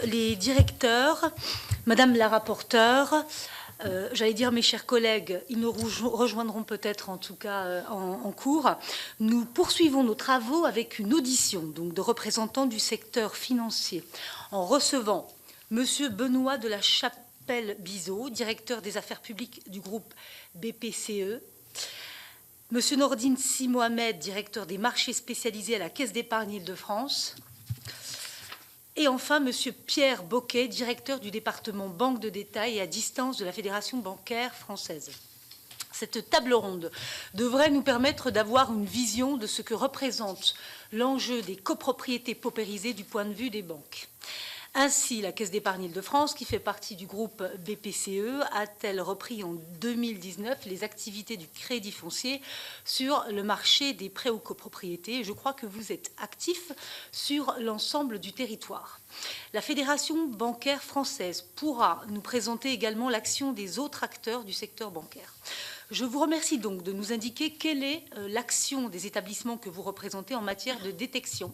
Les directeurs, Madame la rapporteure, j'allais dire mes chers collègues, ils nous rejoindront peut-être en tout cas en cours. Nous poursuivons nos travaux avec une audition donc, de représentants du secteur financier en recevant Monsieur Benoît de la Chapelle-Bizot, directeur des affaires publiques du groupe BPCE, Monsieur Nordine Si Mohamed, directeur des marchés spécialisés à la Caisse d'épargne Île-de-France, et enfin, M. Pierre Boquet, directeur du département banque de détail et à distance de la Fédération bancaire française. Cette table ronde devrait nous permettre d'avoir une vision de ce que représente l'enjeu des copropriétés paupérisées du point de vue des banques. Ainsi, la Caisse d'épargne Île-de-France, qui fait partie du groupe BPCE, a-t-elle repris en 2019 les activités du crédit foncier sur le marché des prêts aux copropriétés. Je crois que vous êtes actifs sur l'ensemble du territoire. La Fédération bancaire française pourra nous présenter également l'action des autres acteurs du secteur bancaire. Je vous remercie donc de nous indiquer quelle est l'action des établissements que vous représentez en matière de détection,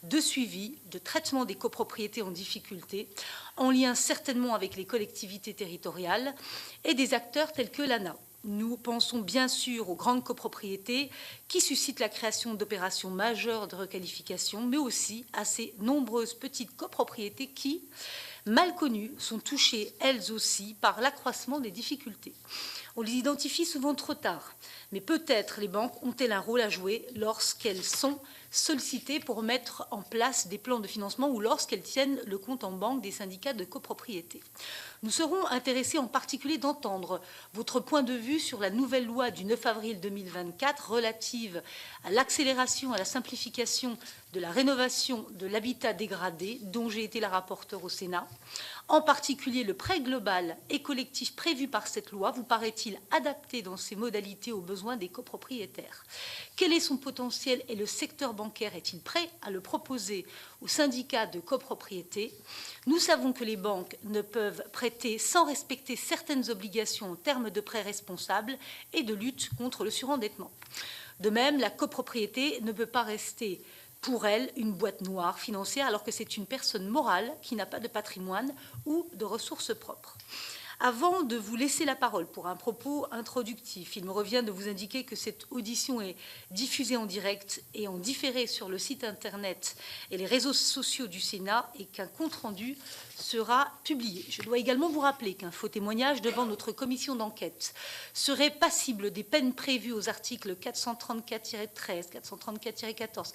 de suivi, de traitement des copropriétés en difficulté, en lien certainement avec les collectivités territoriales et des acteurs tels que l'ANA. Nous pensons bien sûr aux grandes copropriétés qui suscitent la création d'opérations majeures de requalification, mais aussi à ces nombreuses petites copropriétés qui, mal connues, sont touchées elles aussi par l'accroissement des difficultés. On les identifie souvent trop tard, mais peut-être les banques ont-elles un rôle à jouer lorsqu'elles sont sollicitées pour mettre en place des plans de financement ou lorsqu'elles tiennent le compte en banque des syndicats de copropriété. Nous serons intéressés en particulier d'entendre votre point de vue sur la nouvelle loi du 9 avril 2024 relative à l'accélération, à la simplification de la rénovation de l'habitat dégradé, dont j'ai été la rapporteure au Sénat. En particulier, le prêt global et collectif prévu par cette loi vous paraît-il adapté dans ses modalités aux besoins des copropriétaires? Quel est son potentiel et le secteur bancaire est-il prêt à le proposer aux syndicats de copropriété? Nous savons que les banques ne peuvent prêter sans respecter certaines obligations en termes de prêts responsables et de lutte contre le surendettement. De même, la copropriété ne peut pas rester pour elle une boîte noire financière alors que c'est une personne morale qui n'a pas de patrimoine ou de ressources propres. Avant de vous laisser la parole pour un propos introductif, il me revient de vous indiquer que cette audition est diffusée en direct et en différé sur le site Internet et les réseaux sociaux du Sénat et qu'un compte-rendu sera publié. Je dois également vous rappeler qu'un faux témoignage devant notre commission d'enquête serait passible des peines prévues aux articles 434-13, 434-14,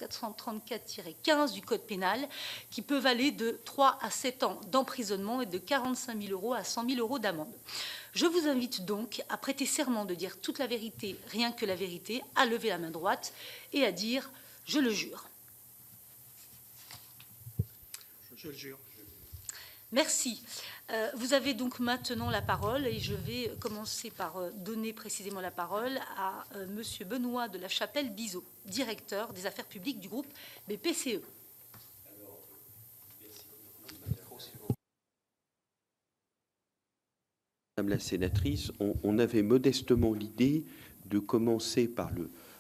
434-15 du Code pénal qui peuvent aller de 3 à 7 ans d'emprisonnement et de 45 000 € à 100 000 € d'amende. Je vous invite donc à prêter serment de dire toute la vérité, rien que la vérité, à lever la main droite et à dire « je le jure ». Je le jure. Merci. Vous avez donc maintenant la parole et je vais commencer par donner précisément la parole à Monsieur Benoît de la Chapelle-Bizot, directeur des affaires publiques du groupe BPCE. Madame la sénatrice, on avait modestement l'idée de commencer par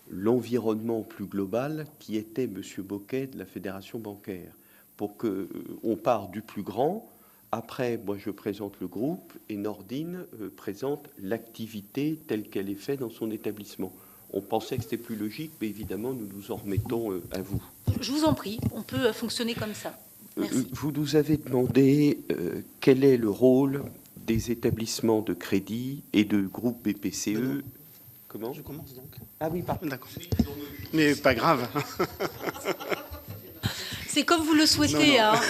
l'environnement plus global qui était Monsieur Boquet de la Fédération bancaire, pour qu'on parte du plus grand. Après, moi, je présente le groupe et Nordine présente l'activité telle qu'elle est faite dans son établissement. On pensait que c'était plus logique, mais évidemment, nous nous en remettons à vous. Je vous en prie, on peut fonctionner comme ça. Merci. Vous nous avez demandé quel est le rôle des établissements de crédit et de groupe BPCE. Comment? Je commence donc. Ah oui, pardon. D'accord. Mais pas grave. C'est comme vous le souhaitez. Non. Hein.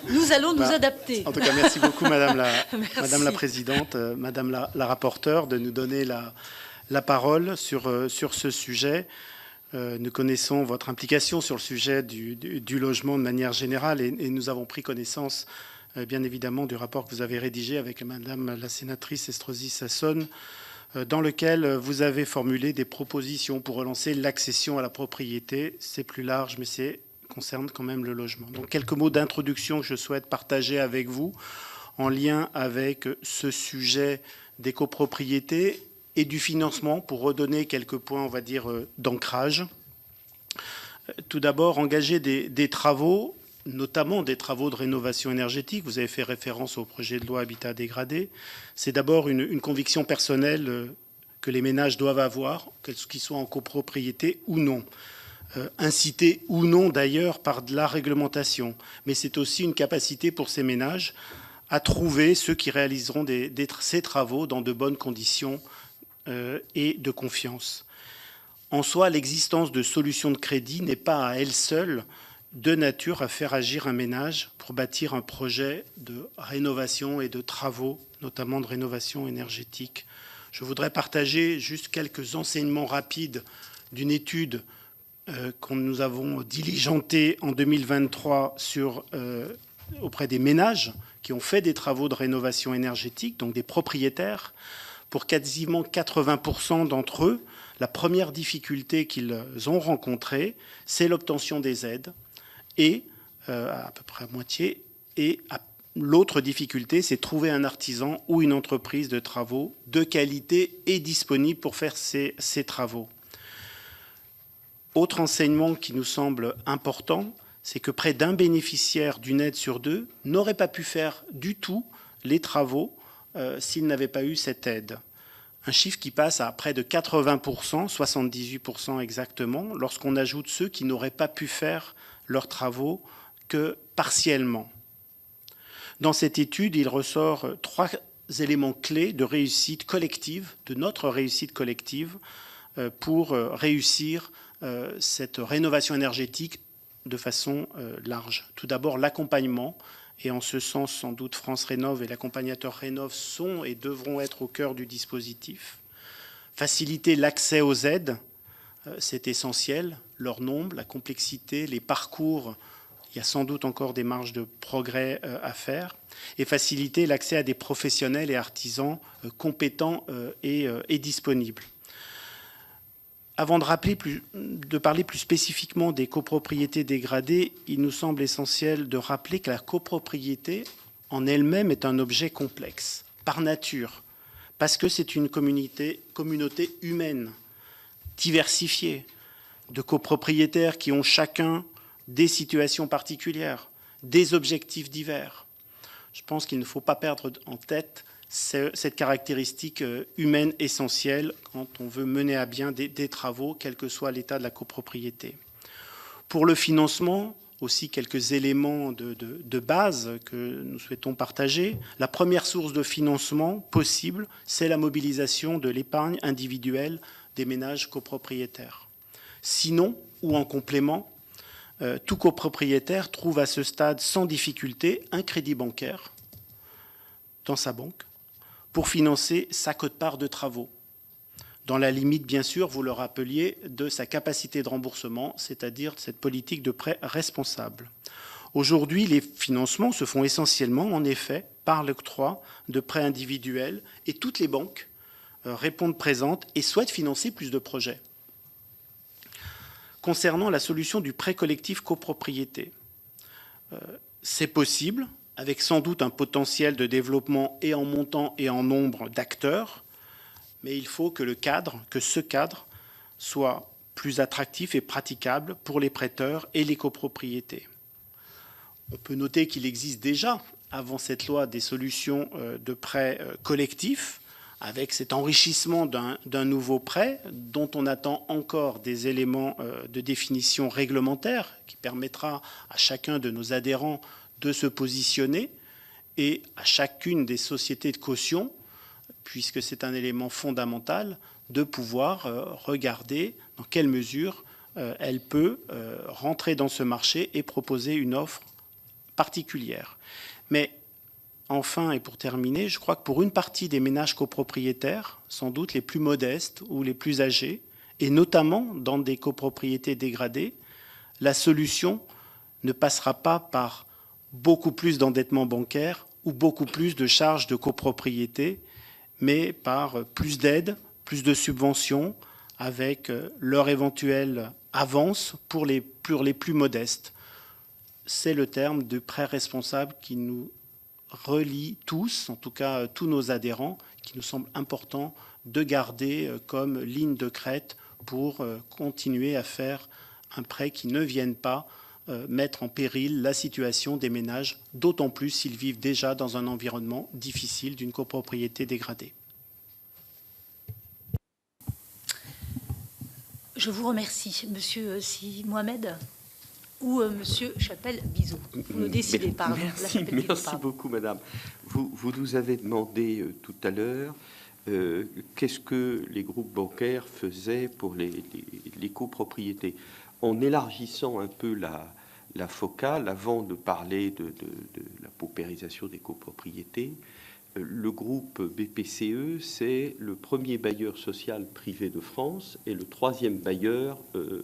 Nous allons nous adapter. En tout cas, merci beaucoup, Madame la Présidente, Madame la rapporteure, de nous donner la parole sur ce sujet. Nous connaissons votre implication sur le sujet du logement de manière générale et nous avons pris connaissance, bien évidemment, du rapport que vous avez rédigé avec Madame la sénatrice Estrosi Sassone, dans lequel vous avez formulé des propositions pour relancer l'accession à la propriété. C'est plus large, mais c'est concerne quand même le logement. Donc, quelques mots d'introduction que je souhaite partager avec vous en lien avec ce sujet des copropriétés et du financement pour redonner quelques points, on va dire, d'ancrage. Tout d'abord, engager des travaux notamment des travaux de rénovation énergétique. Vous avez fait référence au projet de loi Habitat dégradé. C'est d'abord une conviction personnelle que les ménages doivent avoir, qu'ils soient en copropriété ou non. Incité ou non d'ailleurs par de la réglementation. Mais c'est aussi une capacité pour ces ménages à trouver ceux qui réaliseront ces travaux dans de bonnes conditions et de confiance. En soi, l'existence de solutions de crédit n'est pas à elle seule de nature à faire agir un ménage pour bâtir un projet de rénovation et de travaux, notamment de rénovation énergétique. Je voudrais partager juste quelques enseignements rapides d'une étude que nous avons diligentée en 2023 auprès des ménages qui ont fait des travaux de rénovation énergétique, donc des propriétaires. Pour quasiment 80% d'entre eux, la première difficulté qu'ils ont rencontrée, c'est l'obtention des aides, et à peu près à moitié, et l'autre difficulté, c'est trouver un artisan ou une entreprise de travaux de qualité et disponible pour faire ces travaux. Autre enseignement qui nous semble important, c'est que près d'un bénéficiaire d'une aide sur deux n'aurait pas pu faire du tout les travaux s'il n'avait pas eu cette aide. Un chiffre qui passe à près de 80%, 78% exactement, lorsqu'on ajoute ceux qui n'auraient pas pu faire leurs travaux que partiellement. Dans cette étude, il ressort 3 éléments clés de réussite collective, de notre réussite collective, pour réussir cette rénovation énergétique de façon large. Tout d'abord, l'accompagnement. Et en ce sens, sans doute, France Rénov et l'accompagnateur Rénov sont et devront être au cœur du dispositif. Faciliter l'accès aux aides, c'est essentiel. Leur nombre, la complexité, les parcours, il y a sans doute encore des marges de progrès à faire. Et faciliter l'accès à des professionnels et artisans compétents et disponibles. Avant de parler plus spécifiquement des copropriétés dégradées, il nous semble essentiel de rappeler que la copropriété en elle-même est un objet complexe, par nature, parce que c'est une communauté humaine, diversifiée, de copropriétaires qui ont chacun des situations particulières, des objectifs divers. Je pense qu'il ne faut pas perdre en tête cette caractéristique humaine essentielle quand on veut mener à bien des travaux, quel que soit l'état de la copropriété. Pour le financement, aussi quelques éléments de base que nous souhaitons partager. La première source de financement possible, c'est la mobilisation de l'épargne individuelle des ménages copropriétaires. Sinon, ou en complément, tout copropriétaire trouve à ce stade sans difficulté un crédit bancaire dans sa banque pour financer sa quote-part de travaux, dans la limite, bien sûr, vous le rappeliez, de sa capacité de remboursement, c'est-à-dire cette politique de prêt responsable. Aujourd'hui, les financements se font essentiellement, en effet, par l'octroi de prêts individuels, et toutes les banques répondent présentes et souhaitent financer plus de projets. Concernant la solution du prêt collectif copropriété, c'est possible, avec sans doute un potentiel de développement et en montant et en nombre d'acteurs, mais il faut que ce cadre soit plus attractif et praticable pour les prêteurs et les copropriétés. On peut noter qu'il existe déjà, avant cette loi, des solutions de prêt collectifs, avec cet enrichissement d'un nouveau prêt, dont on attend encore des éléments de définition réglementaire, qui permettra à chacun de nos adhérents de se positionner et à chacune des sociétés de caution, puisque c'est un élément fondamental, de pouvoir regarder dans quelle mesure elle peut rentrer dans ce marché et proposer une offre particulière. Mais enfin, et pour terminer, je crois que pour une partie des ménages copropriétaires, sans doute les plus modestes ou les plus âgés, et notamment dans des copropriétés dégradées, la solution ne passera pas par beaucoup plus d'endettement bancaire ou beaucoup plus de charges de copropriété, mais par plus d'aides, plus de subventions, avec leur éventuelle avance pour les plus modestes. C'est le terme de prêt responsable qui nous relie tous, en tout cas tous nos adhérents, qui nous semble important de garder comme ligne de crête pour continuer à faire un prêt qui ne vienne pas mettre en péril la situation des ménages, d'autant plus s'ils vivent déjà dans un environnement difficile d'une copropriété dégradée. Je vous remercie, Monsieur Si Mohamed ou Monsieur Chapelle-Bizot. Vous le décidez, pardon. Merci beaucoup, Madame. Vous nous avez demandé tout à l'heure qu'est-ce que les groupes bancaires faisaient pour les copropriétés. En élargissant un peu la focale, avant de parler de la paupérisation des copropriétés, le groupe BPCE, c'est le premier bailleur social privé de France et le troisième bailleur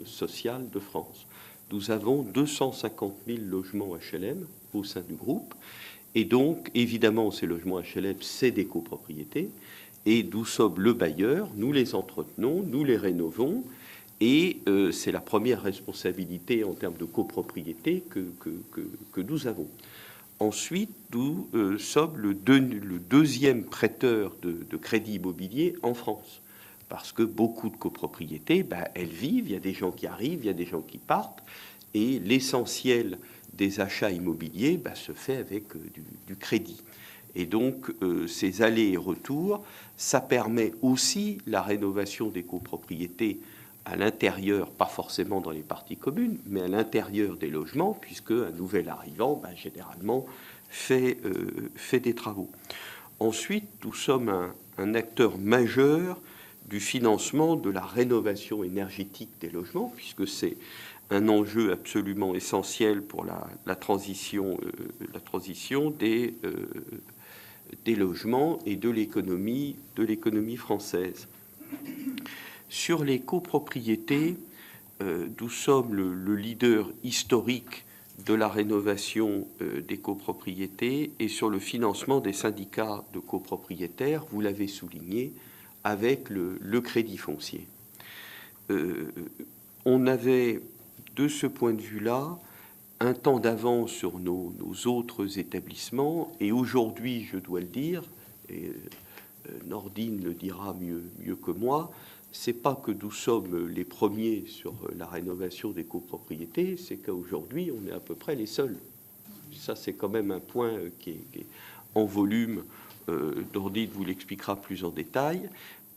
social de France. Nous avons 250 000 logements HLM au sein du groupe. Et donc, évidemment, ces logements HLM, c'est des copropriétés. Et nous sommes le bailleur, nous les entretenons, nous les rénovons. Et c'est la première responsabilité en termes de copropriété que nous avons. Ensuite, nous sommes le deuxième prêteur de crédit immobilier en France. Parce que beaucoup de copropriétés, elles vivent, il y a des gens qui arrivent, il y a des gens qui partent. Et l'essentiel des achats immobiliers se fait avec du crédit. Et donc, ces allers et retours, ça permet aussi la rénovation des copropriétés à l'intérieur, pas forcément dans les parties communes, mais à l'intérieur des logements, puisque un nouvel arrivant, généralement, fait des travaux. Ensuite, nous sommes un acteur majeur du financement de la rénovation énergétique des logements, puisque c'est un enjeu absolument essentiel pour la transition des logements et de l'économie française. Sur les copropriétés, nous sommes le leader historique de la rénovation des copropriétés et sur le financement des syndicats de copropriétaires, vous l'avez souligné, avec le crédit foncier. On avait, de ce point de vue-là, un temps d'avance sur nos autres établissements, et aujourd'hui, je dois le dire, et Nordine le dira mieux que moi, c'est pas que nous sommes les premiers sur la rénovation des copropriétés, c'est qu'aujourd'hui, on est à peu près les seuls. Ça, c'est quand même un point qui est en volume. Nordine vous l'expliquera plus en détail,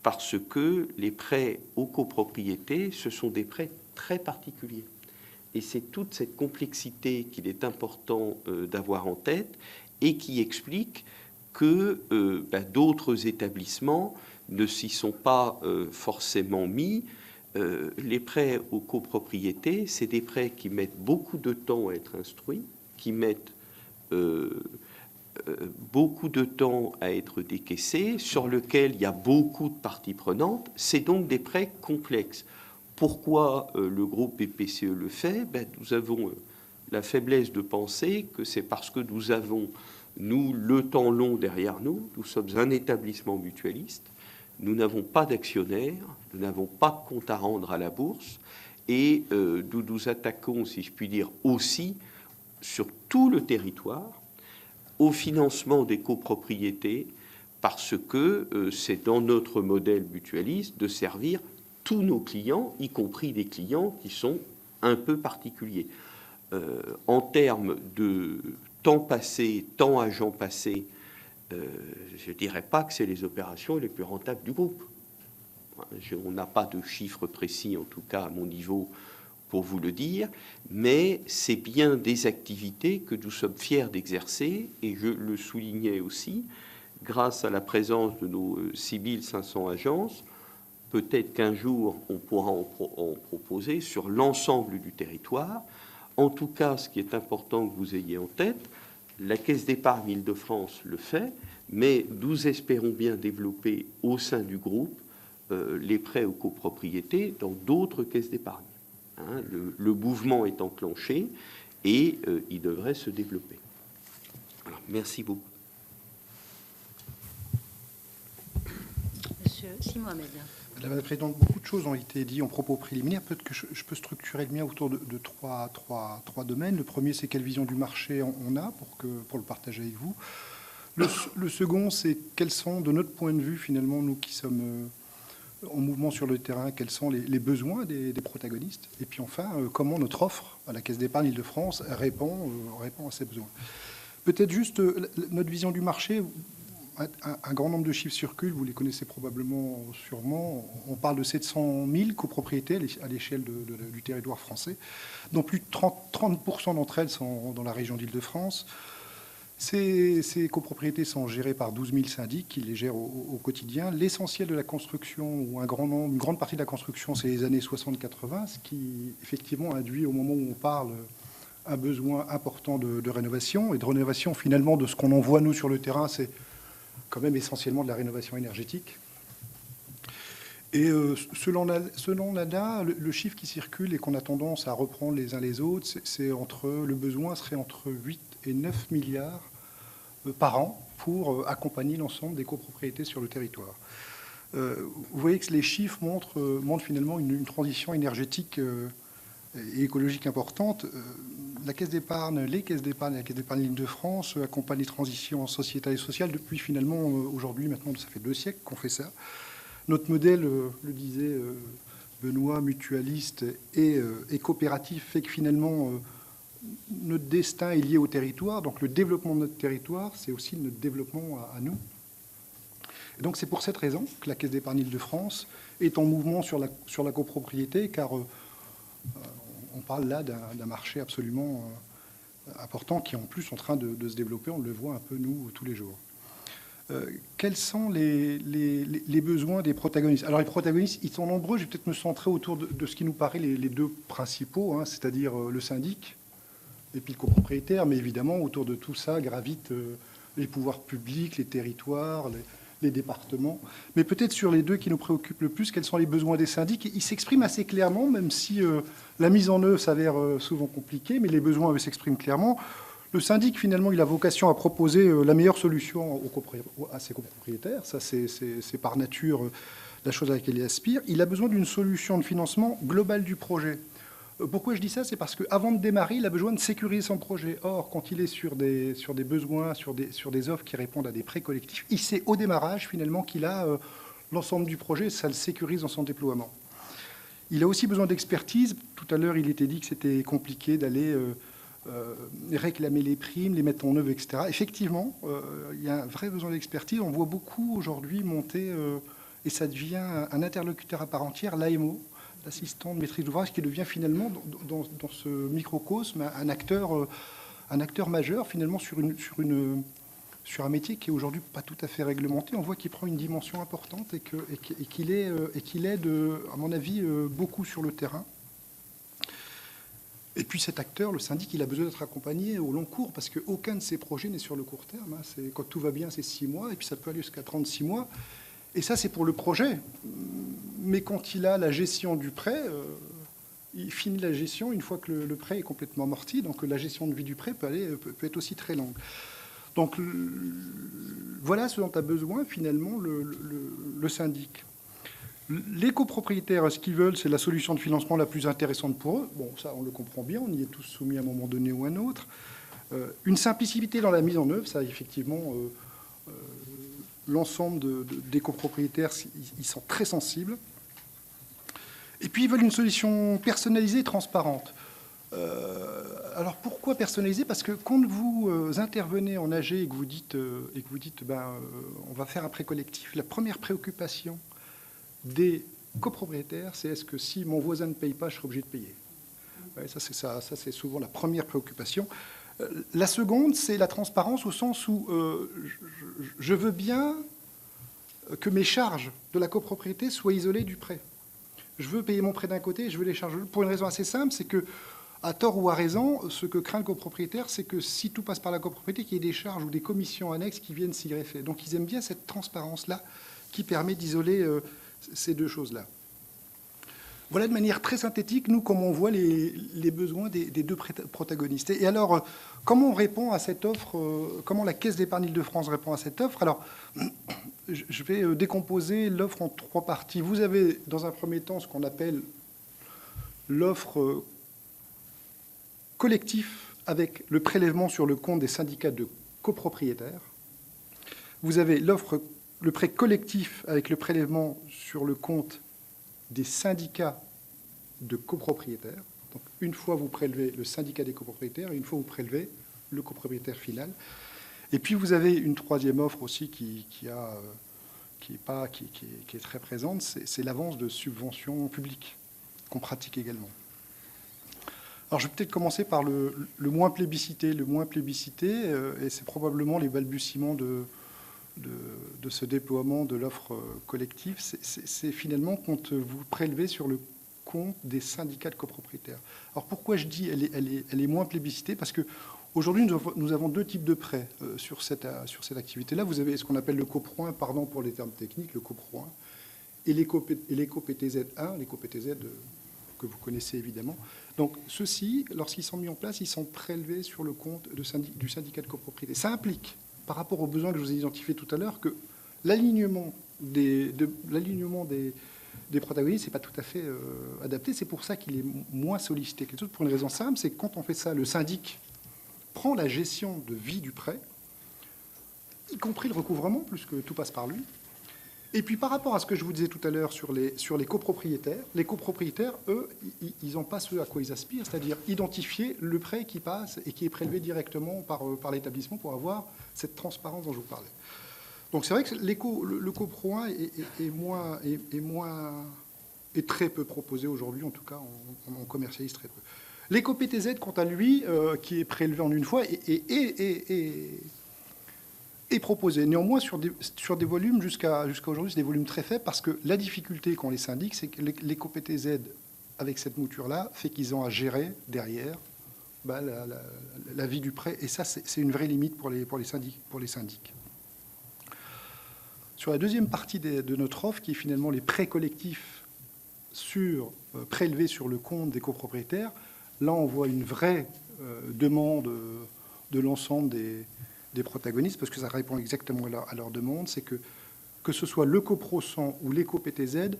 parce que les prêts aux copropriétés, ce sont des prêts très particuliers. Et c'est toute cette complexité qu'il est important d'avoir en tête et qui explique que d'autres établissements ne s'y sont pas forcément mis. Les prêts aux copropriétés, c'est des prêts qui mettent beaucoup de temps à être instruits, qui mettent beaucoup de temps à être décaissés, sur lequel il y a beaucoup de parties prenantes. C'est donc des prêts complexes. Pourquoi le groupe BPCE le fait? Nous avons la faiblesse de penser que c'est parce que nous avons, nous, le temps long derrière nous. Nous sommes un établissement mutualiste. Nous n'avons pas d'actionnaires, nous n'avons pas de compte à rendre à la bourse. Et nous nous attaquons, si je puis dire, aussi sur tout le territoire au financement des copropriétés parce que c'est dans notre modèle mutualiste de servir tous nos clients, y compris des clients qui sont un peu particuliers. En termes de temps passé, temps agent passé, je ne dirais pas que c'est les opérations les plus rentables du groupe. On n'a pas de chiffres précis, en tout cas à mon niveau, pour vous le dire, mais c'est bien des activités que nous sommes fiers d'exercer, et je le soulignais aussi, grâce à la présence de nos 6500 agences. Peut-être qu'un jour, on pourra en proposer sur l'ensemble du territoire. En tout cas, ce qui est important que vous ayez en tête, la Caisse d'épargne Île-de-France le fait, mais nous espérons bien développer au sein du groupe les prêts aux copropriétés dans d'autres caisses d'épargne. Le mouvement est enclenché et il devrait se développer. Alors, merci beaucoup. Monsieur Si Mohamed. Madame la Présidente, beaucoup de choses ont été dites en propos préliminaires. Peut-être que je peux structurer le mien autour de trois domaines. Le premier, c'est quelle vision du marché on a pour le partager avec vous. Le second, c'est quels sont, de notre point de vue, finalement, nous qui sommes en mouvement sur le terrain, quels sont les besoins des protagonistes, et puis enfin, comment notre offre à la Caisse d'épargne Île-de-France répond à ces besoins. Peut-être juste notre vision du marché. Un grand nombre de chiffres circulent, vous les connaissez probablement, sûrement. On parle de 700 000 copropriétés à l'échelle du territoire français, dont plus de 30% d'entre elles sont dans la région d'Île-de-France. Ces copropriétés sont gérées par 12 000 syndics qui les gèrent au quotidien. L'essentiel de la construction, ou une grande partie de la construction, c'est les années 60-80, ce qui effectivement induit, au moment où on parle, un besoin important de rénovation. Et de rénovation, finalement, de ce qu'on en voit, nous, sur le terrain, c'est quand même essentiellement de la rénovation énergétique. Et selon l'ADA, le chiffre qui circule et qu'on a tendance à reprendre les uns les autres, le besoin serait entre 8 et 9 milliards par an pour accompagner l'ensemble des copropriétés sur le territoire. Vous voyez que les chiffres montrent finalement une transition énergétique et écologique importante. La Caisse d'épargne, les caisses d'épargne et la Caisse d'épargne Île-de-France accompagnent les transitions sociétales et sociales depuis finalement aujourd'hui, maintenant ça fait 2 siècles qu'on fait ça. Notre modèle, le disait Benoît, mutualiste et coopératif, fait que finalement notre destin est lié au territoire. Donc le développement de notre territoire, c'est aussi notre développement à nous. Et donc c'est pour cette raison que la Caisse d'épargne Île-de-France est en mouvement sur la copropriété, car on parle là d'un marché absolument important qui est en plus en train de se développer. On le voit un peu, nous, tous les jours. Quels sont les besoins des protagonistes? Alors les protagonistes, ils sont nombreux. Je vais peut-être me centrer autour de ce qui nous paraît les 2 principaux, hein, c'est-à-dire le syndic et puis le copropriétaire. Mais évidemment, autour de tout ça gravitent les pouvoirs publics, les territoires, les départements. Mais peut-être sur les 2 qui nous préoccupent le plus, quels sont les besoins des syndics? Ils s'expriment assez clairement, même si la mise en œuvre s'avère souvent compliquée, mais les besoins, eux, s'expriment clairement. Le syndic, finalement, il a vocation à proposer la meilleure solution à ses copropriétaires. Ça, c'est par nature la chose à laquelle il aspire. Il a besoin d'une solution de financement globale du projet. Pourquoi je dis ça? C'est parce qu'avant de démarrer, il a besoin de sécuriser son projet. Or, quand il est sur des besoins, sur des offres qui répondent à des prêts collectifs, il sait au démarrage, finalement, qu'il a l'ensemble du projet, ça le sécurise dans son déploiement. Il a aussi besoin d'expertise. Tout à l'heure, il était dit que c'était compliqué d'aller réclamer les primes, les mettre en œuvre, etc. Effectivement, il y a un vrai besoin d'expertise. On voit beaucoup aujourd'hui monter, et ça devient un interlocuteur à part entière, l'AMO, l'assistant de maîtrise d'ouvrage, qui devient finalement, dans ce microcosme, un acteur majeur, finalement, sur un métier qui est aujourd'hui pas tout à fait réglementé. On voit qu'il prend une dimension importante et qu'il aide, à mon avis, beaucoup sur le terrain. Et puis cet acteur, le syndic, il a besoin d'être accompagné au long cours, parce qu'aucun de ces projets n'est sur le court terme. Hein. Quand tout va bien, c'est 6 mois, et puis ça peut aller jusqu'à 36 mois. Et ça, c'est pour le projet. Mais quand il a la gestion du prêt, il finit la gestion une fois que le prêt est complètement amorti. Donc la gestion de vie du prêt peut être aussi très longue. Donc voilà ce dont a besoin finalement le syndic. Les copropriétaires, ce qu'ils veulent, c'est la solution de financement la plus intéressante pour eux. Bon, ça, on le comprend bien, on y est tous soumis à un moment donné ou à un autre. Une simplicité dans la mise en œuvre, ça, effectivement, l'ensemble des copropriétaires, ils sont très sensibles. Et puis, ils veulent une solution personnalisée et transparente. Alors, pourquoi personnalisée? Parce que quand vous intervenez en AG et que vous dites on va faire un prêt collectif, la première préoccupation des copropriétaires, c'est est-ce que si mon voisin ne paye pas, je serai obligé de payer. Ouais, ça, c'est souvent la première préoccupation. La seconde, c'est la transparence au sens où je veux bien que mes charges de la copropriété soient isolées du prêt. Je veux payer mon prêt d'un côté et je veux les charges de l'autre. Pour une raison assez simple, c'est que, à tort ou à raison, ce que craint le copropriétaire, c'est que si tout passe par la copropriété, qu'il y ait des charges ou des commissions annexes qui viennent s'y greffer. Donc ils aiment bien cette transparence-là qui permet d'isoler ces 2 choses-là. Voilà de manière très synthétique, nous, comment on voit les besoins des 2 protagonistes. Et alors, comment on répond à cette offre? Comment la Caisse d'épargne Île-de-France répond à cette offre? Alors, je vais décomposer l'offre en 3 parties. Vous avez, dans un premier temps, ce qu'on appelle l'offre collectif avec le prélèvement sur le compte des syndicats de copropriétaires. Vous avez l'offre le prêt collectif avec le prélèvement sur le compte des syndicats de copropriétaires. Donc, une fois vous prélevez le syndicat des copropriétaires, et une fois vous prélevez le copropriétaire final. Et puis vous avez une troisième offre aussi qui est très présente, c'est l'avance de subventions publiques qu'on pratique également. Alors je vais peut-être commencer par le moins plébiscité. Le moins plébiscité, et c'est probablement les balbutiements de ce déploiement de l'offre collective, c'est finalement quand vous prélevez sur le compte des syndicats de copropriétaires. Alors pourquoi je dis elle est moins plébiscitée? Parce que aujourd'hui, nous avons deux types de prêts sur cette activité-là. Vous avez ce qu'on appelle le coproint, pardon pour les termes techniques, le coproint, et l'éco-PTZ 1, l'éco-PTZ que vous connaissez évidemment. Donc ceux-ci, lorsqu'ils sont mis en place, ils sont prélevés sur le compte du syndicat de copropriété. Ça implique, par rapport aux besoins que je vous ai identifiés tout à l'heure, que l'alignement des protagonistes n'est pas tout à fait adapté. C'est pour ça qu'il est moins sollicité que les autres, pour une raison simple, c'est que quand on fait ça, le syndic prend la gestion de vie du prêt, y compris le recouvrement, puisque tout passe par lui. Et puis par rapport à ce que je vous disais tout à l'heure sur les copropriétaires, eux, ils n'ont pas ce à quoi ils aspirent, c'est-à-dire identifier le prêt qui passe et qui est prélevé directement par l'établissement pour avoir cette transparence dont je vous parlais. Donc c'est vrai que le copro 1 est très peu proposé aujourd'hui, en tout cas on commercialise très peu. L'éco-PTZ, quant à lui, qui est prélevé en une fois, est proposé. Néanmoins, sur des volumes, jusqu'à aujourd'hui, c'est des volumes très faibles, parce que la difficulté qu'ont les syndics, c'est que l'éco-PTZ, avec cette mouture-là, fait qu'ils ont à gérer derrière la vie du prêt. Et ça, c'est une vraie limite pour les syndics. Sur la deuxième partie de notre offre, qui est finalement les prêts collectifs prélevés sur le compte des copropriétaires, là, on voit une vraie demande de l'ensemble des protagonistes, parce que ça répond exactement à leur demande, c'est que ce soit le copro 100 ou l'éco-PTZ,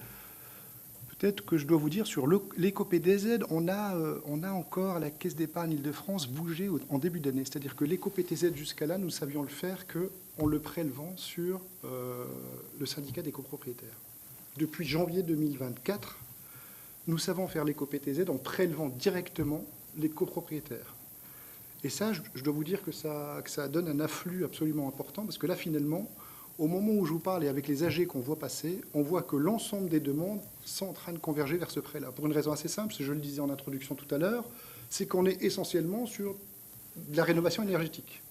peut-être que je dois vous dire, sur l'éco-PTZ, on a encore à la Caisse d'épargne Île-de-France bougé en début d'année. C'est-à-dire que l'éco-PTZ, jusqu'à là, nous savions le faire qu'en le prélevant sur le syndicat des copropriétaires. Depuis janvier 2024, nous savons faire l'éco-PTZ en prélevant directement les copropriétaires. Et ça, je dois vous dire que ça donne un afflux absolument important, parce que là, finalement, au moment où je vous parle et avec les AG qu'on voit passer, on voit que l'ensemble des demandes sont en train de converger vers ce prêt-là. Pour une raison assez simple, je le disais en introduction tout à l'heure, c'est qu'on est essentiellement sur de la rénovation énergétique.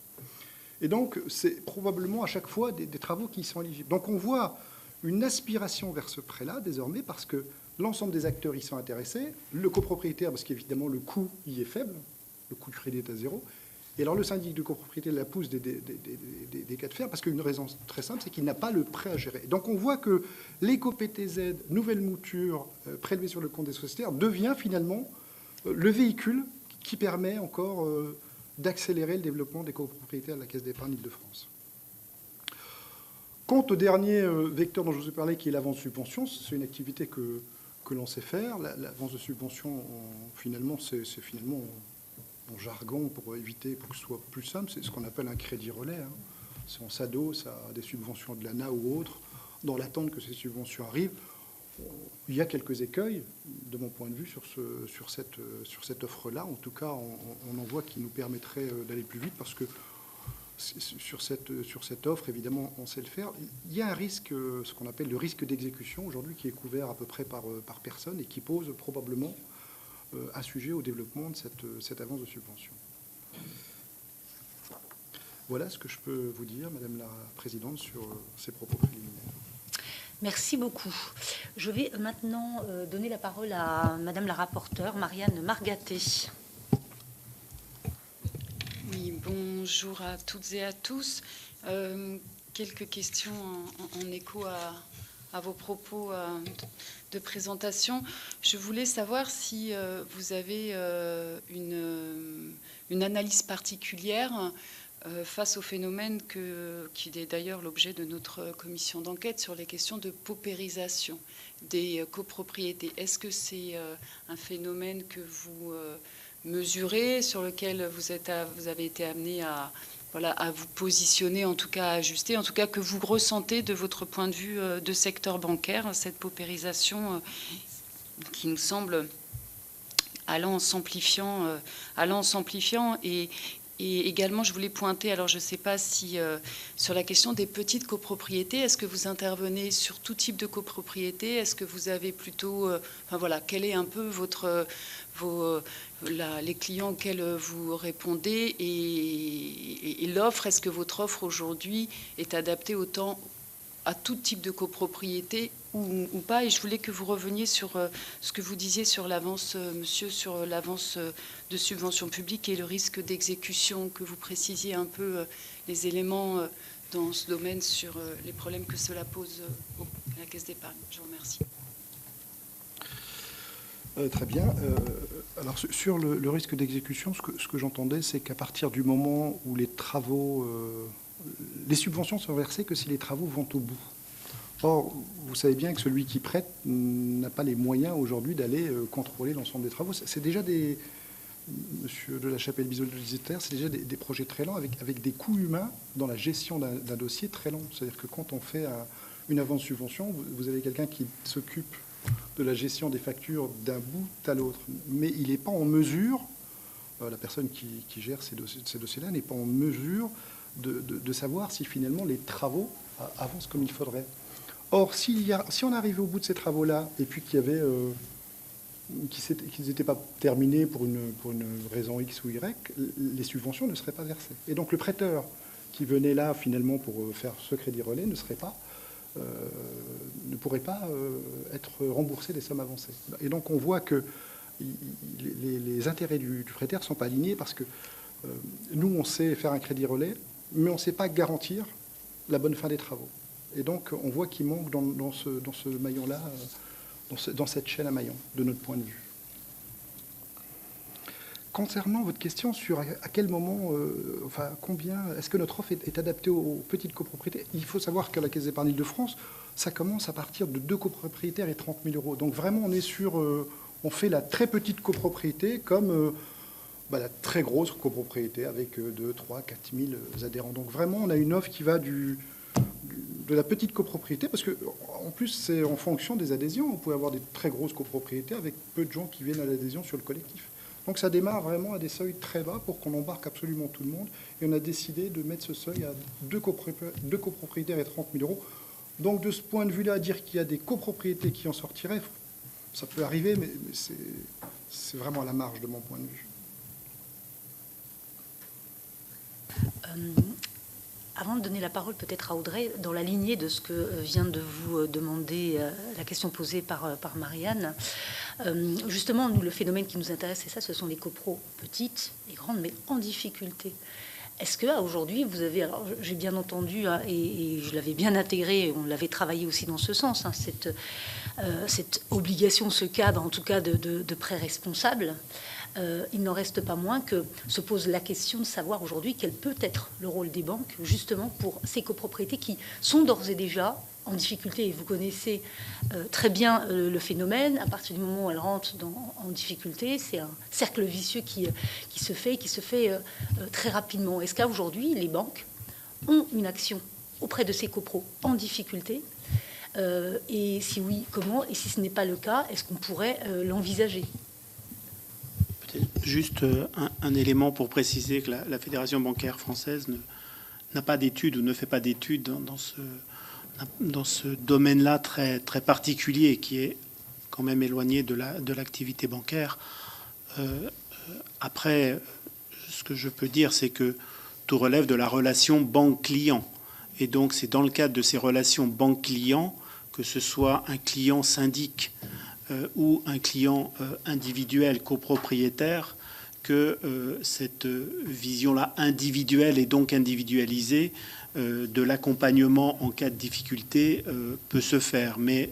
Et donc, c'est probablement à chaque fois des travaux qui sont éligibles. Donc, on voit une aspiration vers ce prêt-là, désormais, parce que l'ensemble des acteurs y sont intéressés. Le copropriétaire, parce qu'évidemment, le coût y est faible. Le coût du crédit est à zéro. Et alors le syndic de copropriété la pousse des cas de fer, parce qu'une raison très simple, c'est qu'il n'a pas le prêt à gérer. Donc on voit que l'éco-PTZ, nouvelle mouture, prélevée sur le compte des sociétaires, devient finalement le véhicule qui permet encore d'accélérer le développement des copropriétaires de la Caisse d'épargne Île-de-France. Quant au dernier vecteur dont je vous ai parlé, qui est l'avance de subvention, c'est une activité que l'on sait faire. L'avance de subvention, finalement, c'est finalement... en jargon, pour que ce soit plus simple, c'est ce qu'on appelle un crédit relais. Si on s'adosse à des subventions de l'ANA ou autres, dans l'attente que ces subventions arrivent, il y a quelques écueils, de mon point de vue, sur cette offre-là. En tout cas, on en voit qui nous permettraient d'aller plus vite, parce que sur cette offre, évidemment, on sait le faire. Il y a un risque, ce qu'on appelle le risque d'exécution, aujourd'hui, qui est couvert à peu près par personne et qui pose probablement un sujet au développement de cette avance de subvention. Voilà ce que je peux vous dire, Madame la Présidente, sur ces propos préliminaires. Merci beaucoup. Je vais maintenant donner la parole à Madame la rapporteure, Marianne Margaté. Oui, bonjour à toutes et à tous. Quelques questions en écho à vos propos de présentation. Je voulais savoir si vous avez une analyse particulière face au phénomène qui est d'ailleurs l'objet de notre commission d'enquête sur les questions de paupérisation des copropriétés. Est-ce que c'est un phénomène que vous mesurez, sur lequel vous avez été amené à voilà, à vous positionner, en tout cas à ajuster, en tout cas que vous ressentez de votre point de vue de secteur bancaire, cette paupérisation qui nous semble allant en s'amplifiant et également, je voulais pointer, alors je ne sais pas si sur la question des petites copropriétés, est-ce que vous intervenez sur tout type de copropriété? Est-ce que vous avez plutôt, enfin voilà, quel est un peu les clients auxquels vous répondez et l'offre? Est-ce que votre offre aujourd'hui est adaptée autant à tout type de copropriété ou pas? Et je voulais que vous reveniez sur ce que vous disiez sur l'avance, monsieur, sur l'avance de subvention publique et le risque d'exécution, que vous précisiez un peu les éléments dans ce domaine sur les problèmes que cela pose à la Caisse d'épargne. Je vous remercie. Très bien. Alors sur le risque d'exécution, ce que j'entendais, c'est qu'à partir du moment où les travaux... les subventions sont versées que si les travaux vont au bout. Or, vous savez bien que celui qui prête n'a pas les moyens aujourd'hui d'aller contrôler l'ensemble des travaux. C'est déjà des... Monsieur de la Chapelle-Bizot-Visiter, c'est déjà des projets très lents avec des coûts humains dans la gestion d'un dossier très long. C'est-à-dire que quand on fait une avance subvention, vous avez quelqu'un qui s'occupe de la gestion des factures d'un bout à l'autre. Mais il n'est pas en mesure, la personne qui gère ces dossiers-là n'est pas en mesure de savoir si finalement les travaux avancent comme il faudrait. Or, si on arrivait au bout de ces travaux-là et puis qu'il y avait qu'ils n'étaient pas terminés pour une raison X ou Y, les subventions ne seraient pas versées. Et donc le prêteur qui venait là finalement pour faire ce crédit relais ne pourrait pas être remboursé des sommes avancées. Et donc on voit que les intérêts du prêteur ne sont pas alignés parce que nous, on sait faire un crédit relais, mais on ne sait pas garantir la bonne fin des travaux. Et donc, on voit qu'il manque dans ce maillon-là, dans cette chaîne à maillons, de notre point de vue. Concernant votre question sur à quel moment, combien, est-ce que notre offre est adaptée aux petites copropriétés? Il faut savoir qu'à la Caisse d'épargne Île-de-France, ça commence à partir de 2 copropriétaires et 30 000 euros. Donc vraiment, on est sur, on fait la très petite copropriété comme la très grosse copropriété avec 2, 3, 4 000 adhérents. Donc vraiment, on a une offre qui va de la petite copropriété, parce que en plus, c'est en fonction des adhésions. On peut avoir des très grosses copropriétés avec peu de gens qui viennent à l'adhésion sur le collectif. Donc ça démarre vraiment à des seuils très bas pour qu'on embarque absolument tout le monde. Et on a décidé de mettre ce seuil à 2 copropriétaires et 30 000 euros. Donc de ce point de vue-là, dire qu'il y a des copropriétés qui en sortiraient, ça peut arriver, mais c'est vraiment à la marge de mon point de vue. Avant de donner la parole peut-être à Audrey, dans la lignée de ce que vient de vous demander la question posée par Marianne, justement, nous, le phénomène qui nous intéresse, c'est ça, ce sont les copros petites et grandes, mais en difficulté. Est-ce que aujourd'hui, vous avez, alors j'ai bien entendu, et je l'avais bien intégré, on l'avait travaillé aussi dans ce sens, cette obligation, ce cadre, en tout cas, de prêt responsable. Il n'en reste pas moins que se pose la question de savoir aujourd'hui quel peut être le rôle des banques, justement, pour ces copropriétés qui sont d'ores et déjà en difficulté. Et vous connaissez très bien le phénomène. À partir du moment où elles rentrent en difficulté, c'est un cercle vicieux qui se fait très rapidement. Est-ce qu'aujourd'hui, les banques ont une action auprès de ces copros en difficulté? Et si oui, comment? Et si ce n'est pas le cas, est-ce qu'on pourrait l'envisager? Juste un élément pour préciser que la Fédération bancaire française n'a pas d'études ou ne fait pas d'études dans ce domaine-là très, très particulier qui est quand même éloigné de l'activité bancaire. Après, ce que je peux dire, c'est que tout relève de la relation banque-client. Et donc, c'est dans le cadre de ces relations banque-client, que ce soit un client syndic ou un client individuel copropriétaire, que cette vision-là individuelle et donc individualisée de l'accompagnement en cas de difficulté peut se faire. Mais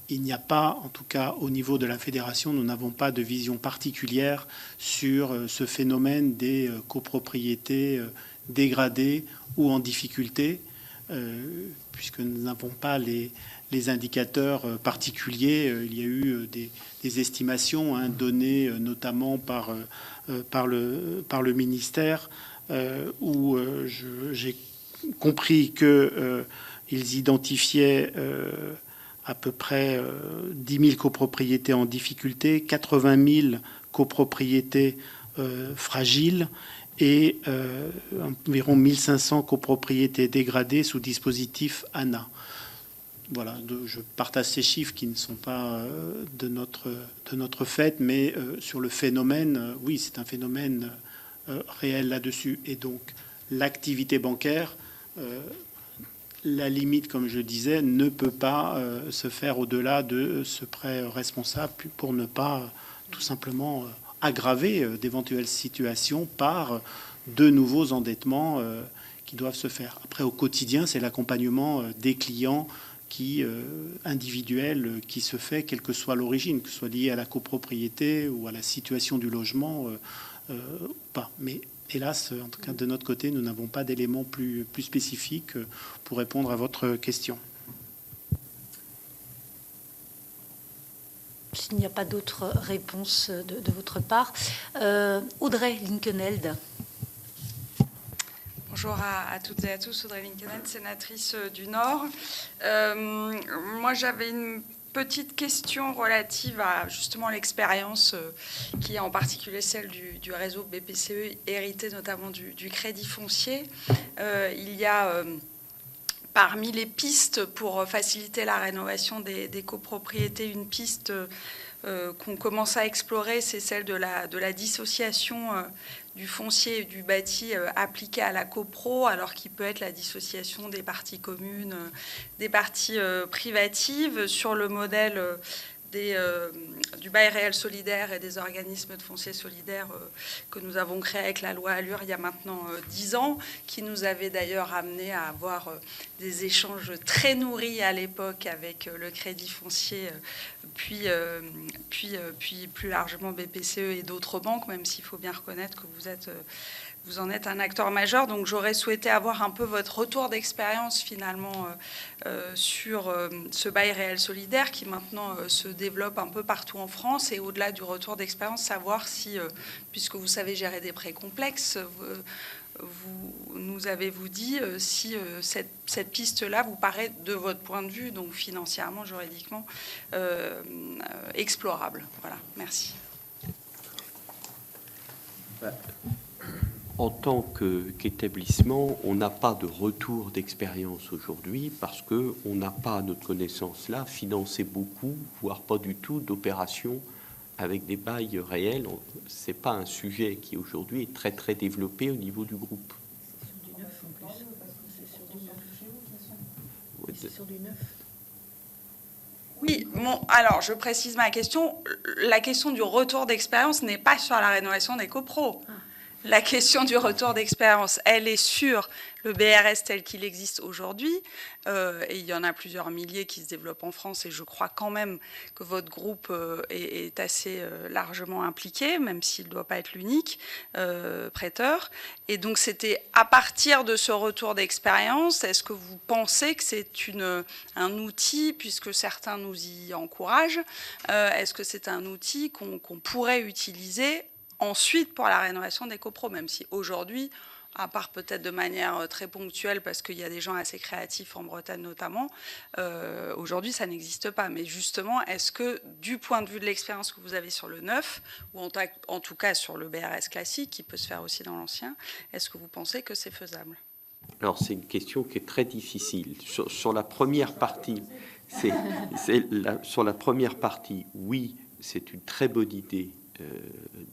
il n'y a pas, en tout cas au niveau de la fédération, nous n'avons pas de vision particulière sur ce phénomène des copropriétés dégradées ou en difficulté, puisque nous n'avons pas les indicateurs particuliers. Il y a eu des estimations données notamment par le ministère où j'ai compris qu'ils identifiaient à peu près 10 000 copropriétés en difficulté, 80 000 copropriétés fragiles et environ 1500 copropriétés dégradées sous dispositif ANA. Voilà, je partage ces chiffres qui ne sont pas de notre fait, mais sur le phénomène, oui, c'est un phénomène réel là-dessus. Et donc, l'activité bancaire, la limite, comme je disais, ne peut pas se faire au-delà de ce prêt responsable pour ne pas tout simplement aggraver d'éventuelles situations par de nouveaux endettements qui doivent se faire. Après, au quotidien, c'est l'accompagnement des clients individuel qui se fait, quelle que soit l'origine, que ce soit lié à la copropriété ou à la situation du logement ou pas. Mais hélas, en tout cas de notre côté, nous n'avons pas d'éléments plus spécifiques pour répondre à votre question. S'il n'y a pas d'autres réponses de votre part, Audrey Linkenheld. Bonjour à toutes et à tous, Audrey Linkenheld, sénatrice du Nord. Moi, j'avais une petite question relative à justement l'expérience qui est en particulier celle du réseau BPCE, hérité notamment du crédit foncier. Il y a parmi les pistes pour faciliter la rénovation des copropriétés, une piste qu'on commence à explorer, c'est celle de la dissociation du foncier et du bâti appliqué à la copro, alors qu'il peut être la dissociation des parties communes, des parties privatives, sur le modèle du bail réel solidaire et des organismes de foncier solidaire que nous avons créés avec la loi Allure il y a maintenant 10 ans, qui nous avait d'ailleurs amené à avoir des échanges très nourris à l'époque avec le Crédit Foncier, puis plus largement BPCE et d'autres banques, même s'il faut bien reconnaître que vous en êtes un acteur majeur. Donc j'aurais souhaité avoir un peu votre retour d'expérience finalement sur ce bail réel solidaire qui maintenant se développe un peu partout en France, et au-delà du retour d'expérience, savoir si, puisque vous savez gérer des prêts complexes, nous avez-vous dit si cette piste-là vous paraît, de votre point de vue, donc financièrement, juridiquement, explorable. Voilà, merci. En tant qu'établissement, on n'a pas de retour d'expérience aujourd'hui parce qu'on n'a pas, à notre connaissance là, financé beaucoup, voire pas du tout, d'opérations avec des bails réels. Ce n'est pas un sujet qui aujourd'hui est très très développé au niveau du groupe. C'est sur du neuf en plus. C'est sur du neuf. C'est sur du neuf. Oui, bon, alors je précise ma question. La question du retour d'expérience n'est pas sur la rénovation des copros. La question du retour d'expérience, elle est sur le BRS tel qu'il existe aujourd'hui. Et il y en a plusieurs milliers qui se développent en France. Et je crois quand même que votre groupe est assez largement impliqué, même s'il ne doit pas être l'unique prêteur. Et donc c'était à partir de ce retour d'expérience, est-ce que vous pensez que c'est un outil, puisque certains nous y encouragent, est-ce que c'est un outil qu'on pourrait utiliser ensuite pour la rénovation des copros, même si aujourd'hui, à part peut-être de manière très ponctuelle, parce qu'il y a des gens assez créatifs en Bretagne notamment, aujourd'hui ça n'existe pas. Mais justement, est-ce que du point de vue de l'expérience que vous avez sur le neuf, ou en tout cas sur le BRS classique, qui peut se faire aussi dans l'ancien, est-ce que vous pensez que c'est faisable ? Alors c'est une question qui est très difficile. Sur la première partie, sur la première partie, oui, c'est une très bonne idée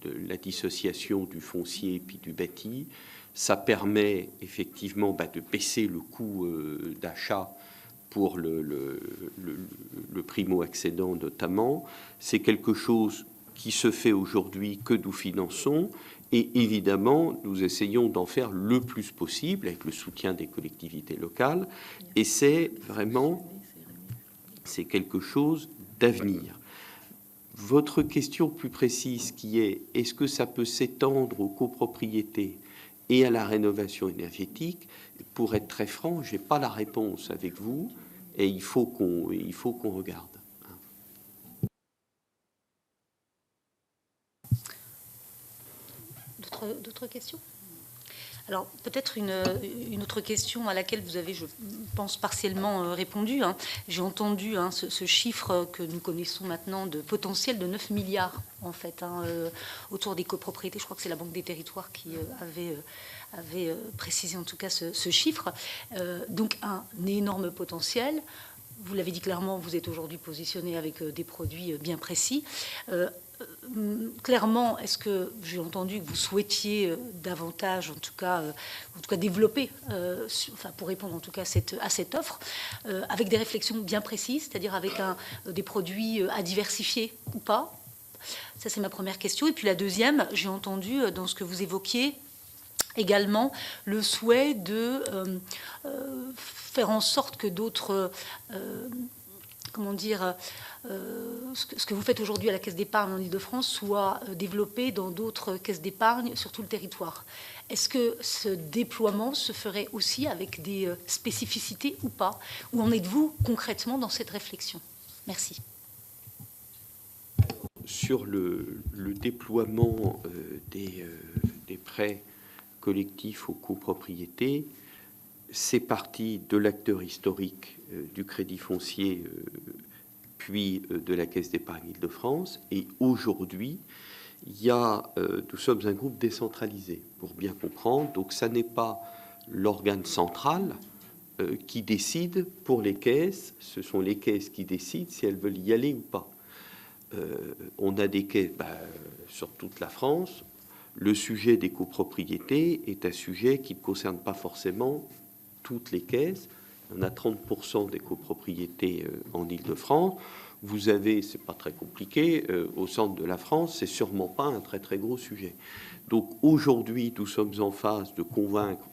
de la dissociation du foncier et puis du bâti. Ça permet effectivement de baisser le coût d'achat pour le primo-accédant notamment. C'est quelque chose qui se fait aujourd'hui, que nous finançons, et évidemment nous essayons d'en faire le plus possible avec le soutien des collectivités locales, et c'est quelque chose d'avenir. Votre question plus précise qui est, est-ce que ça peut s'étendre aux copropriétés et à la rénovation énergétique? Pour être très franc, je n'ai pas la réponse avec vous. et il faut qu'on regarde. D'autres questions? Alors, peut-être une autre question à laquelle vous avez, je pense, partiellement répondu. J'ai entendu ce chiffre que nous connaissons maintenant de potentiel de 9 milliards, en fait, autour des copropriétés. Je crois que c'est la Banque des Territoires qui avait précisé, en tout cas, ce chiffre. Donc, un énorme potentiel. Vous l'avez dit clairement, vous êtes aujourd'hui positionné avec des produits bien précis. Clairement, est-ce que j'ai entendu que vous souhaitiez davantage, en tout cas développer, pour répondre en tout cas à cette offre, avec des réflexions bien précises, c'est-à-dire avec des produits à diversifier ou pas? Ça, c'est ma première question. Et puis la deuxième, j'ai entendu dans ce que vous évoquiez également le souhait de faire en sorte que d'autres, ce que vous faites aujourd'hui à la Caisse d'épargne en Ile-de-France soit développé dans d'autres caisses d'épargne sur tout le territoire. Est-ce que ce déploiement se ferait aussi avec des spécificités ou pas? Où en êtes-vous concrètement dans cette réflexion? Merci. Sur le déploiement des prêts collectifs aux copropriétés, c'est parti de l'acteur historique du crédit foncier, puis de la Caisse d'épargne Île-de-France. Et aujourd'hui, nous sommes un groupe décentralisé, pour bien comprendre. Donc, ça n'est pas l'organe central qui décide pour les caisses. Ce sont les caisses qui décident si elles veulent y aller ou pas. On a des caisses sur toute la France. Le sujet des copropriétés est un sujet qui ne concerne pas forcément toutes les caisses. On a 30% des copropriétés en Île-de-France. Vous avez, c'est pas très compliqué, au centre de la France, c'est sûrement pas un très très gros sujet. Donc aujourd'hui, nous sommes en phase de convaincre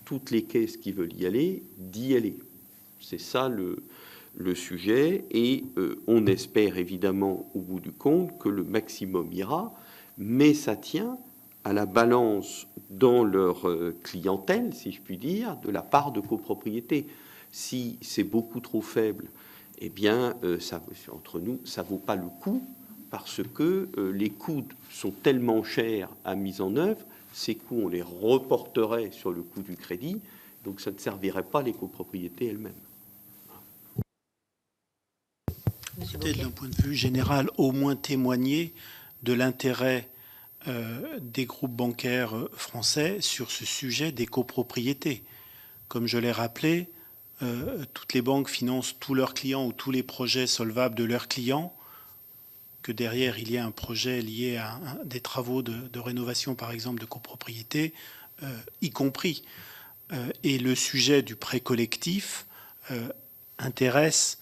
toutes les caisses qui veulent y aller d'y aller. C'est ça le sujet, et on espère évidemment au bout du compte que le maximum ira, mais ça tient à la balance dans leur clientèle, si je puis dire, de la part de copropriété. Si c'est beaucoup trop faible, eh bien, entre nous, ça ne vaut pas le coup, parce que les coûts sont tellement chers à mise en œuvre, ces coûts, on les reporterait sur le coût du crédit, donc ça ne servirait pas les copropriétés elles-mêmes. Peut-être d'un point de vue général, au moins témoigner de l'intérêt des groupes bancaires français sur ce sujet des copropriétés. Comme je l'ai rappelé, toutes les banques financent tous leurs clients ou tous les projets solvables de leurs clients, que derrière il y a un projet lié à des travaux de rénovation, par exemple, de copropriété, y compris. Et le sujet du prêt collectif intéresse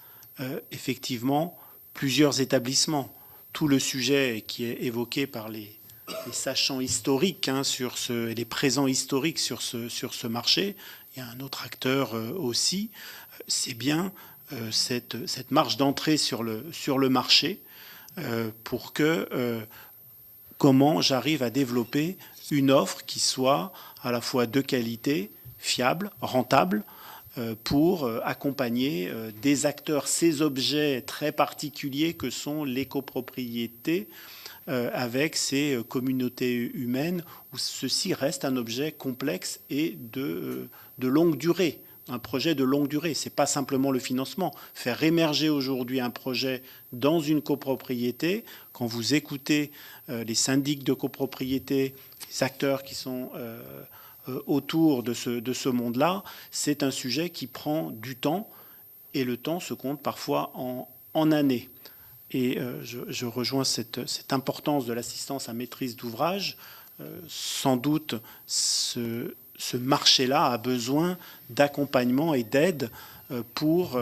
effectivement plusieurs établissements. Tout le sujet qui est évoqué par les sachants historiques les présents historiques sur ce marché, il y a un autre acteur aussi, c'est bien cette marge d'entrée sur le marché pour que comment j'arrive à développer une offre qui soit à la fois de qualité, fiable, rentable, pour accompagner des acteurs, ces objets très particuliers que sont les copropriétés, avec ces communautés humaines où ceci reste un objet complexe et de longue durée, un projet de longue durée. Ce n'est pas simplement le financement. Faire émerger aujourd'hui un projet dans une copropriété, quand vous écoutez les syndics de copropriété, les acteurs qui sont autour de ce monde-là, c'est un sujet qui prend du temps, et le temps se compte parfois en années. Et je rejoins cette importance de l'assistance à maîtrise d'ouvrage. Sans doute, ce marché-là a besoin d'accompagnement et d'aide pour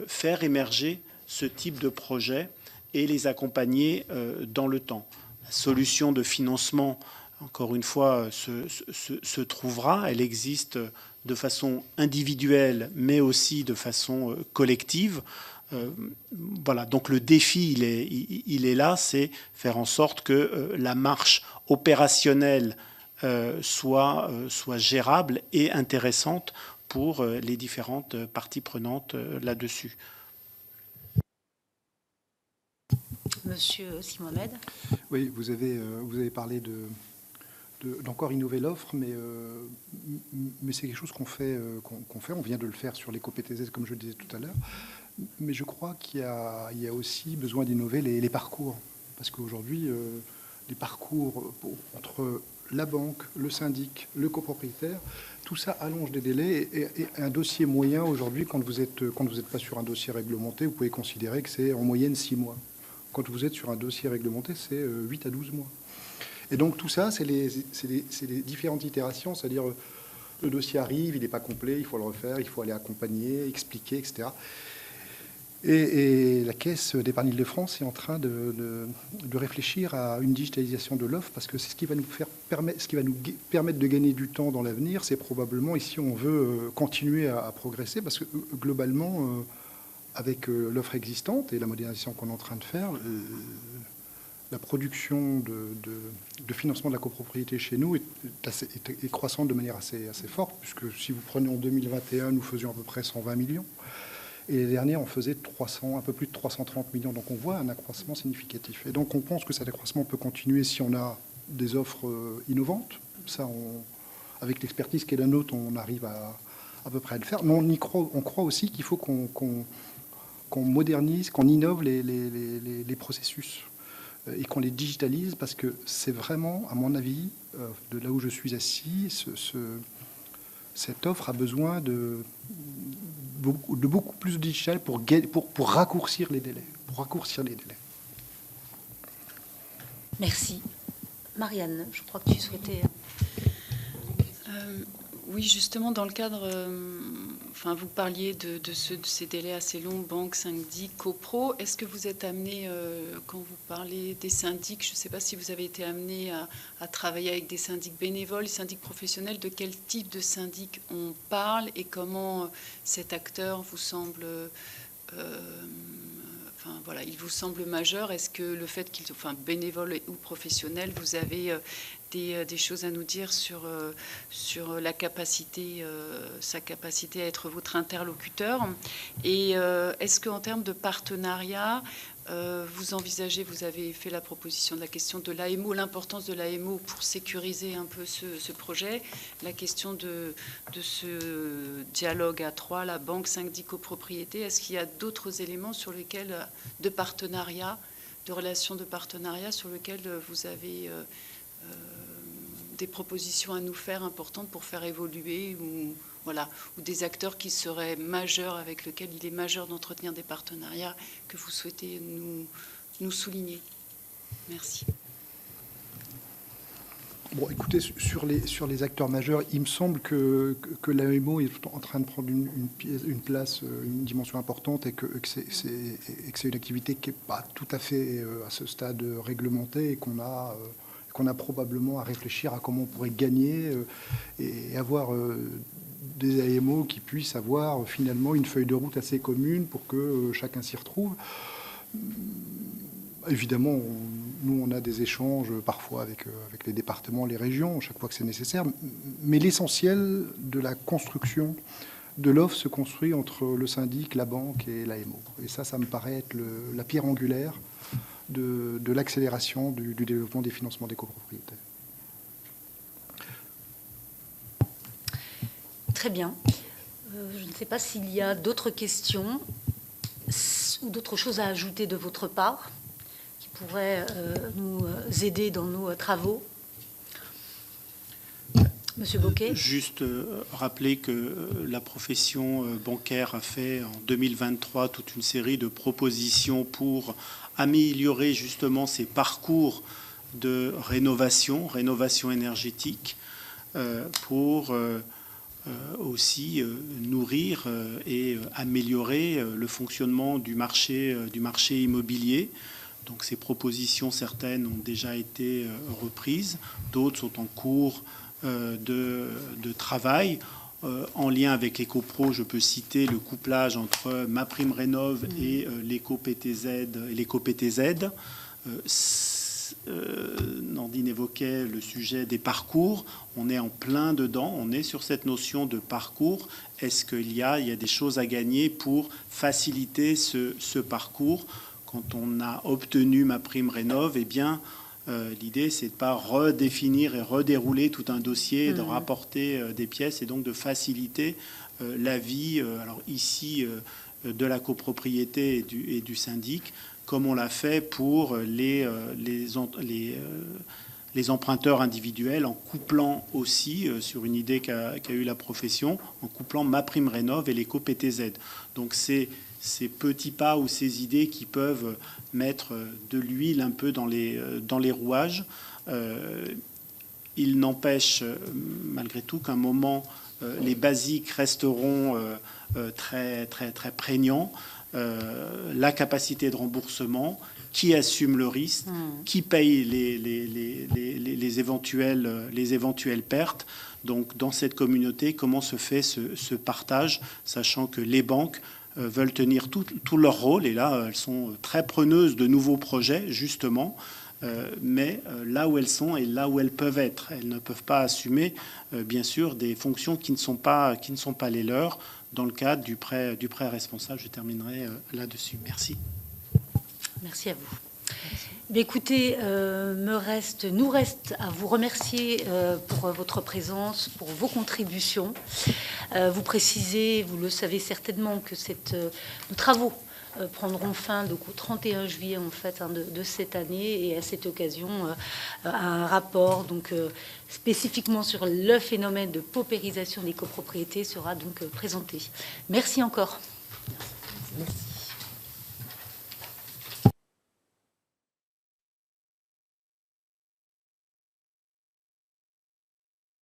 faire émerger ce type de projet et les accompagner dans le temps. La solution de financement, encore une fois, se trouvera. Elle existe de façon individuelle, mais aussi de façon collective. Voilà, donc le défi, il est là, c'est faire en sorte que la marche opérationnelle soit gérable et intéressante pour les différentes parties prenantes là-dessus. Monsieur Simohamed. Oui, vous avez parlé d'encore innover l'offre, mais c'est quelque chose qu'on fait. On vient de le faire sur l'éco-PTZ, comme je le disais tout à l'heure. Mais je crois qu'il y a aussi besoin d'innover les parcours. Parce qu'aujourd'hui, les parcours entre la banque, le syndic, le copropriétaire, tout ça allonge des délais. Et un dossier moyen, aujourd'hui, quand vous êtes pas sur un dossier réglementé, vous pouvez considérer que c'est en moyenne 6 mois. Quand vous êtes sur un dossier réglementé, c'est 8 à 12 mois. Et donc tout ça, c'est les différentes itérations, c'est-à-dire le dossier arrive, il n'est pas complet, il faut le refaire, il faut aller accompagner, expliquer, etc. Et la Caisse d'épargne Île-de-France est en train de réfléchir à une digitalisation de l'offre, parce que c'est ce qui va nous permettre de gagner du temps dans l'avenir. C'est probablement, ici, on veut continuer à progresser, parce que globalement, avec l'offre existante et la modernisation qu'on est en train de faire, la production de financement de la copropriété chez nous est croissante de manière assez forte, puisque si vous prenez en 2021, nous faisions à peu près 120 millions. Et l'année dernière, on faisait un peu plus de 330 millions. Donc on voit un accroissement significatif. Et donc on pense que cet accroissement peut continuer si on a des offres innovantes. Ça, avec l'expertise qui est la nôtre, on arrive à peu près à le faire. Mais on croit aussi qu'il faut qu'on modernise, qu'on innove les processus et qu'on les digitalise, parce que c'est vraiment, à mon avis, de là où je suis assis, cette offre a besoin de beaucoup plus de digital pour raccourcir les délais. Merci. Marianne, je crois que tu souhaitais... Oui, justement, dans le cadre... vous parliez de ces délais assez longs, banque, syndic, copro. Est-ce que vous êtes amené, quand vous parlez des syndics, je ne sais pas si vous avez été amené à travailler avec des syndics bénévoles, syndics professionnels, de quel type de syndic on parle et comment cet acteur vous semble... il vous semble majeur. Est-ce que le fait qu'il soit bénévole ou professionnel, vous avez des choses à nous dire sur la capacité, sa capacité à être votre interlocuteur? Et est-ce qu'en termes de partenariat, vous envisagez, vous avez fait la proposition de la question de l'AMO, l'importance de l'AMO pour sécuriser un peu ce projet, la question de ce dialogue à trois, la banque, syndic, copropriété. Est-ce qu'il y a d'autres éléments sur lesquels, de partenariat, de relations de partenariat, sur lesquels vous avez des propositions à nous faire importantes pour faire évoluer ou des acteurs qui seraient majeurs, avec lesquels il est majeur d'entretenir des partenariats que vous souhaitez nous souligner? Merci. Bon, écoutez, sur les acteurs majeurs, il me semble que l'AMO est en train de prendre une place, une dimension importante, et que c'est une activité qui n'est pas tout à fait à ce stade réglementée, et qu'on a probablement à réfléchir à comment on pourrait gagner et avoir des AMO qui puissent avoir finalement une feuille de route assez commune pour que chacun s'y retrouve. Évidemment, nous, on a des échanges parfois avec les départements, les régions, chaque fois que c'est nécessaire, mais l'essentiel de la construction de l'offre se construit entre le syndic, la banque et l'AMO. Et ça me paraît être la pierre angulaire de l'accélération du développement des financements des copropriétaires. Très bien. Je ne sais pas s'il y a d'autres questions ou d'autres choses à ajouter de votre part qui pourraient nous aider dans nos travaux. Monsieur Bocquet. Juste rappeler que la profession bancaire a fait en 2023 toute une série de propositions pour améliorer justement ces parcours de rénovation énergétique, pour aussi nourrir et améliorer le fonctionnement du marché immobilier. Donc ces propositions, certaines ont déjà été reprises, d'autres sont en cours de travail. En lien avec l'éco-pro, je peux citer le couplage entre MaPrimeRénov' et l'éco-PTZ. Nandine évoquait le sujet des parcours. On est en plein dedans. On est sur cette notion de parcours. Est-ce qu'il y a des choses à gagner pour faciliter ce parcours? Quand on a obtenu MaPrimeRénov', eh bien, l'idée, c'est de ne pas redéfinir et redérouler tout un dossier, de rapporter des pièces et donc de faciliter la vie, alors ici, de la copropriété et du syndic, comme on l'a fait pour les emprunteurs individuels, en couplant aussi, sur une idée qu'a eu la profession, en couplant MaPrimeRénov' et l'éco-PTZ. Donc c'est ces petits pas ou ces idées qui peuvent mettre de l'huile un peu dans les rouages. Il n'empêche malgré tout qu'à un moment, les basiques resteront très, très, très prégnants. La capacité de remboursement, qui assume le risque, qui paye les éventuelles pertes. Donc dans cette communauté, comment se fait ce partage, sachant que les banques veulent tenir tout leur rôle, et là, elles sont très preneuses de nouveaux projets, justement, mais là où elles sont et là où elles peuvent être. Elles ne peuvent pas assumer, bien sûr, des fonctions qui ne sont pas les leurs dans le cadre du prêt responsable. Je terminerai là-dessus. Merci. Merci à vous. Écoutez, nous reste à vous remercier pour votre présence, pour vos contributions. Vous précisez, vous le savez certainement, que nos travaux prendront fin donc, au 31 juillet en fait, de cette année, et à cette occasion, un rapport donc, spécifiquement sur le phénomène de paupérisation des copropriétés sera donc présenté. Merci encore. Merci.